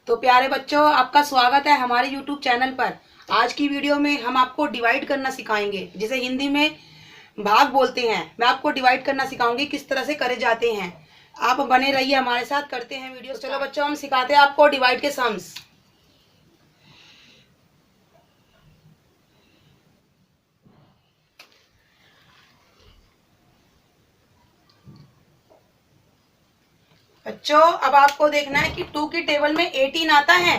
तो प्यारे बच्चों, आपका स्वागत है हमारे YouTube चैनल पर। आज की वीडियो में हम आपको डिवाइड करना सिखाएंगे, जिसे हिंदी में भाग बोलते हैं। मैं आपको डिवाइड करना सिखाऊंगी, किस तरह से करे जाते हैं। आप बने रहिए हमारे साथ, करते हैं वीडियो। तो चलो बच्चों, हम सिखाते हैं आपको डिवाइड के सम्स। बच्चों, अब आपको देखना है कि 2 की टेबल में 18 आता है।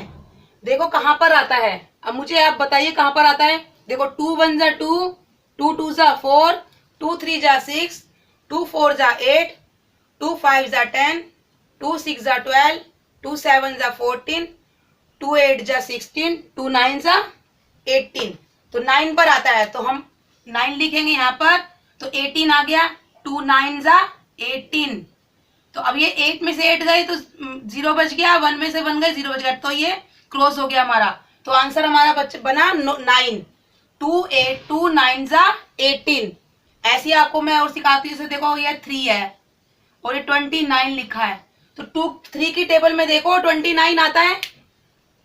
देखो कहाँ पर आता है। अब मुझे आप बताइए कहाँ पर आता है। देखो 2 1 जा 2, 2 2 जा 4, 2 3 जा 6, 2 4 जा 8, 2 5 जा 10, 2 6 जा 12, 2 7 जा 14, 2 8 जा 16, 2 9 जा 18। तो 9 पर आता है, तो हम 9 लिखेंगे यहाँ पर। तो 18 आ गया। 2 9 जा 18। तो अब ये 8 में से 8 गए तो 0 बच गया, 1 में से 1 गए 0 बच गया, तो ये क्रॉस हो गया हमारा। तो आंसर हमारा बना 9। 2 9 जा 18। ऐसे आपको मैं और सिखाती हूँ। जैसे देखो ये 3 है और ये 29 लिखा है। तो 3 की टेबल में देखो 29 आता है,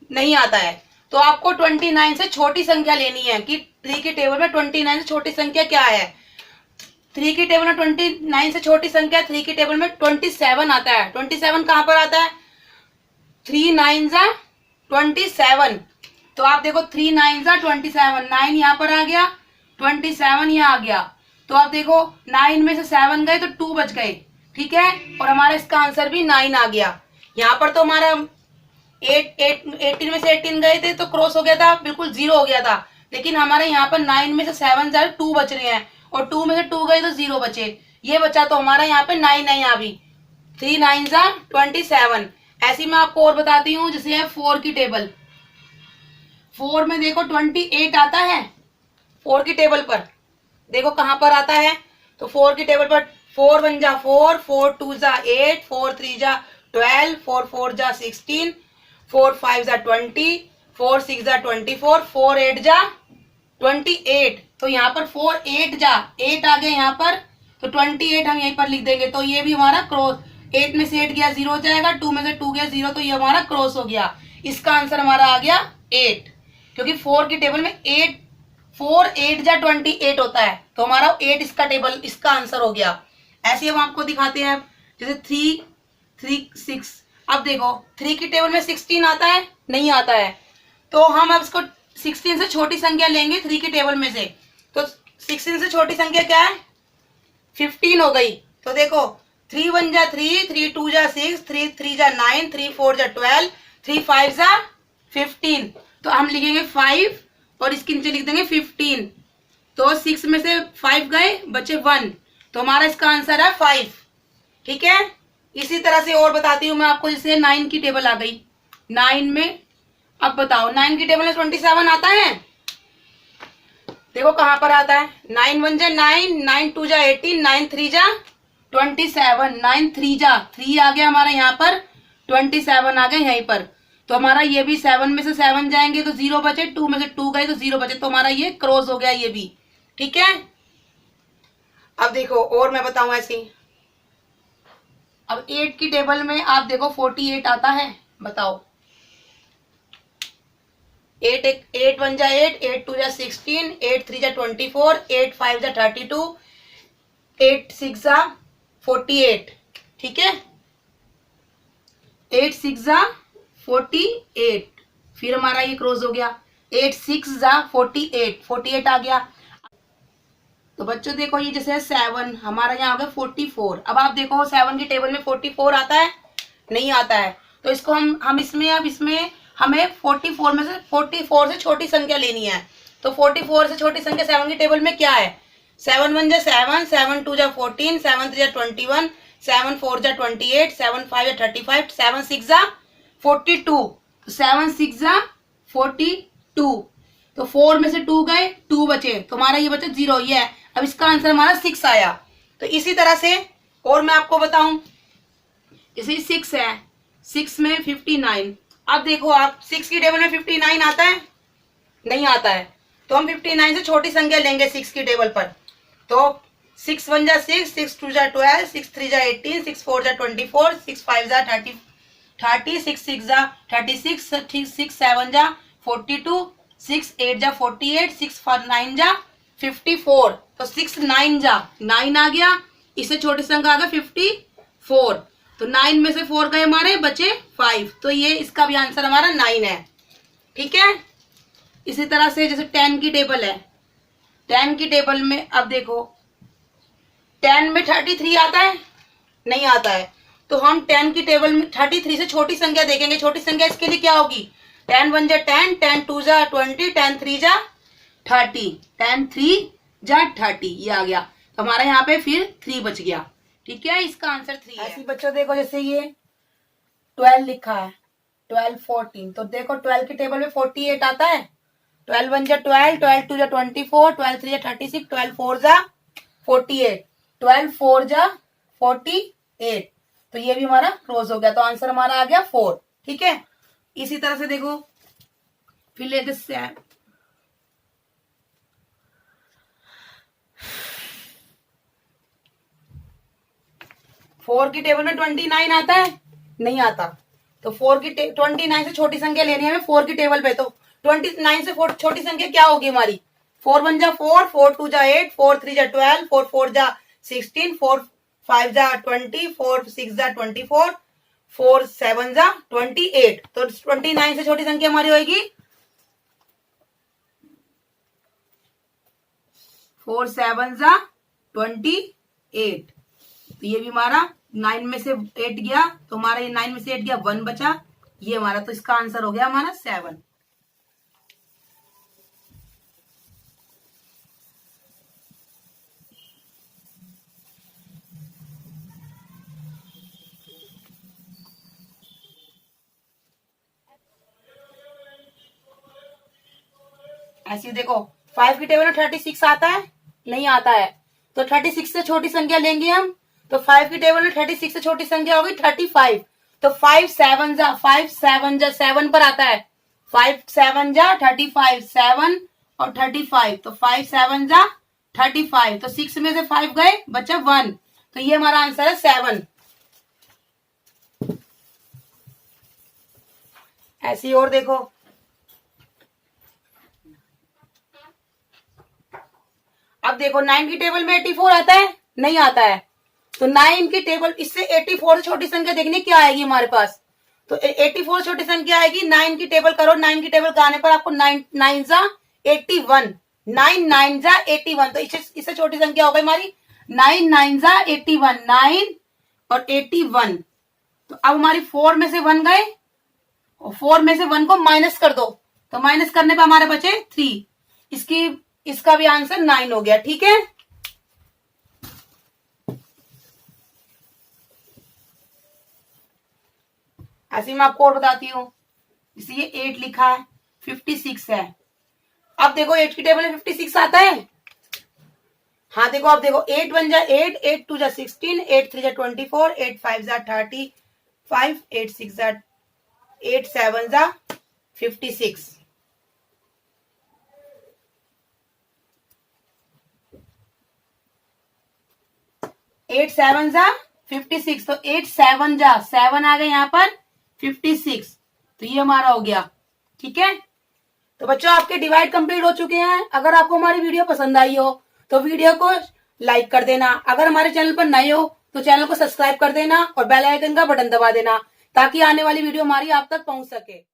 नहीं आता है। तो आपको 29 से छोटी संख्या लेनी है कि 3 की टेबल में 29 से छोटी संख्या क्या है। 3 की टेबल में 29 से छोटी संख्या 3 की टेबल में 27 आता है। 27 कहाँ पर आता है। 3 9 जा 27। तो आप देखो 3 9 जा 27, 9 यहाँ पर आ गया, 27 यहाँ आ गया। तो आप देखो 9 में से 7 गए तो 2 बच गए, ठीक है। और हमारा इसका आंसर भी 9 आ गया। यहाँ पर तो हमारा 18 में से 18 गए थे तो क्रॉस हो गया था, बिल्कुल 0 हो गया था। लेकिन हमारे यहाँ पर 9 में से 7 जा 2 बच रहे हैं और 2 में से 2 गए तो 0 बचे। ये बचा तो हमारा यहाँ पे 9 नहीं आ भी। 3 9 जा 27। ऐसी मैं आपको और बताती हूँ, जैसे है 4 की टेबल। 4 में देखो 28 आता है। 4 की टेबल पर देखो कहाँ पर आता है। तो 4 की टेबल पर 4 1 जा 4, 4 2 जा 8, 4 3 जा 12, 4 4 जा 16, 4 5 जा 20, 4 6 जा 24, 4 8 जा 28। तो यहाँ पर 4 8 जा 8 आ गया यहाँ पर। तो 28 हम यहीं पर लिख देंगे। तो ये भी हमारा क्रॉस, 8 में से 8 गया 0 हो जाएगा, 2 में से 2 गया 0, तो ये हमारा क्रॉस हो गया। इसका आंसर हमारा आ गया 8, क्योंकि 4 की टेबल में 4 8 जा 28 होता है। तो हमारा 8 इसका आंसर हो गया। ऐसे हम आपको दिखाते हैं, जैसे 3 3 6। अब देखो 3 की टेबल में 16 आता है, नहीं आता है। तो हम अब इसको 16 से छोटी संख्या लेंगे 3 की टेबल में से। तो 16 से छोटी संख्या क्या है, 15 हो गई। तो देखो 3 1 जा 3, 3 2 जा 6, 3 3 जा 9, 3 4 जा 12, 3 5 जा 15। तो हम लिखेंगे 5 और इसके नीचे लिख देंगे 15। तो 6 में से 5 गए, बचे 1। तो हमारा इसका आंसर है 5, ठीक है। इसी तरह से और बताती हूँ मैं आपको। जैसे 9 की टेबल आ गई। 9 में अब बताओ 9 की टेबल में 27 आता है। देखो कहाँ पर आता है। 9 1 जा 9, 9 2 जा 18, 9 3 जा 27, 9 3 जा 3 आ गया हमारा यहाँ पर, 27 आ गए यहीं पर। तो हमारा ये भी 7 में से 7 जाएंगे तो 0 बचे, 2 में से 2 गए तो 0 बचे। तो हमारा ये क्रॉस हो गया ये भी, ठीक है। अब देखो और मैं बताऊं ऐसे। अब 8 की टेबल में आप देखो 48 आता है। बताओ 8 1 जा 8, 8 2 जा 16, 8 3 जा 24, 8 5 जा 32, 8 6 जा 48, ठीक है। 8 6 जा 48, फिर हमारा ये क्रॉस हो गया। 8 6 जा 48, 48 आ गया। तो बच्चों देखो ये जैसे 7, हमारा यहाँ हो गया 44। अब आप देखो 7 की टेबल में 44 आता है, नहीं आता है। तो इसको हम इसमें हमें 44 में से 44 से छोटी संख्या लेनी है। तो 44 से छोटी संख्या 7 की टेबल में क्या है। 7 1 जा 7, 7 2 जा 14, 7 3 जा 21, 7 4 जा 28, 7 5 जा 35, 7 6 जा 42। 7 6 जा 42। तो 4 में से 2 गए, 2 बचे, तो हमारा ये बचा 0, ये है। अब इसका आंसर हमारा 6 आया। तो इसी तरह से और मैं आपको बताऊं, जैसे 6 है, 6 में 59। अब देखो आप 6 की टेबल में 59 आता है, नहीं आता है। तो हम 59 से छोटी संख्या लेंगे 6 की टेबल पर। तो 6 1 जा 6, 6 2 जा 12, 6 3 जा 18, 6 4 जा 24, 6 5 जा 30, 6 6 जा 36, 6 7 जा 42, 6 8 जा 48, 6 9 जा 54, तो 6 9 जा 9 आ गया, इससे छोटे से अंक आ गया 54, तो 9 में से 4 गए हमारे, बचे 5, तो ये इसका भी आंसर हमारा 9 है। ठीक है, इसी तरह से जैसे 10 की टेबल है, 10 की टेबल में अब देखो 10 में 33 आता है, नहीं आता है, तो हम 10 की टेबल में 33 से छोटी संख्या देखेंगे। छोटी संख्या इसके लिए क्या होगी, 10 1 जा 10, 10 2 जा 20, 10 3 जा 30, 10 3 जा 30, ये आ गया, तो हमारा यहाँ पे फिर 3 बच गया। ठीक है, इसका आंसर 3 है। ऐसे बच्चों देखो जैसे ये 12 लिखा है, 12 14, तो देखो 12 की टेबल में 48 आता है, 12 1 जा 12, 12 2 जा 24, 12 3 जा 36, 12 4 जा 48, 12 4 जा 48, तो ये भी हमारा क्लोज हो गया, तो आंसर हमारा आ गया 4। ठीक है, इसी तरह से देखो फिर लेते 4 की टेबल में 29 आता है, नहीं आता, तो 4 की 29 से छोटी संख्या लेनी है हमें 4 की टेबल पे, तो 29 से छोटी संख्या क्या होगी हमारी, 4 1 जा 4, 4 2 जा 8, 4 3 जा 12, 4 4 जा 16, 4 5 जा 20, 4 6 जा 24, 4 7 जा 28, तो 29 से छोटी संख्या हमारी होगी 4 7 जा 28, तो ये भी हमारा 9 में से 8 गया, तो हमारा ये 9 में से 8 गया, 1 बचा, ये हमारा, तो इसका आंसर हो गया हमारा 7। ऐसे देखो 5 की टेबल में 36 आता है, नहीं आता है, तो 36 से छोटी संख्या लेंगे हम, तो 5 की टेबल में 36 से छोटी संख्या होगी 35, तो 5 7 जा 7 पर आता है, 5 7 जा 35, 7 और 35, तो 5 7 जा 35, तो 6 में से 5 गए, बचा 1, तो ये हमारा आंसर है 7। ऐसी और देखो अब देखो 9 की टेबल में 84 आता है, नहीं आता है, तो 9 की टेबल इससे 84 से छोटी संख्या देखनी क्या आएगी हमारे पास, तो 84 से छोटी संख्या आएगी, 9 की टेबल करो, 9 की टेबल का आने पर आपको 9 9 जा 81, 9 9 जा 81, तो इससे छोटी संख्या हो गई हमारी 9 9 जा 81, 9 और 81, तो अब हमारी 4 में से 1 गए, और 4 में से 1 को माइनस कर दो, तो माइनस करने पे हमारे बचे 3, इसका भी आंसर 9 हो गया। ठीक है, ऐसे मैं आपको और बताती हूँ, जैसे ये 8 लिखा है, 56 है, अब देखो 8 की टेबल में 56 आता है, हाँ देखो अब देखो 8 1 जा 8, 8 2 जा 16, 8 3 जा 24, 8 5 जा 35, 8 6 जा 8 7 जा 56, 8 7 जा 56, तो 8 7 जा 7 आ गए यहाँ पर 56, तो ये हमारा हो गया। ठीक है, तो बच्चों आपके डिवाइड कंप्लीट हो चुके हैं। अगर आपको हमारी वीडियो पसंद आई हो तो वीडियो को लाइक कर देना, अगर हमारे चैनल पर नए हो तो चैनल को सब्सक्राइब कर देना और बेल आइकन का बटन दबा देना, ताकि आने वाली वीडियो हमारी आप तक पहुंच सके।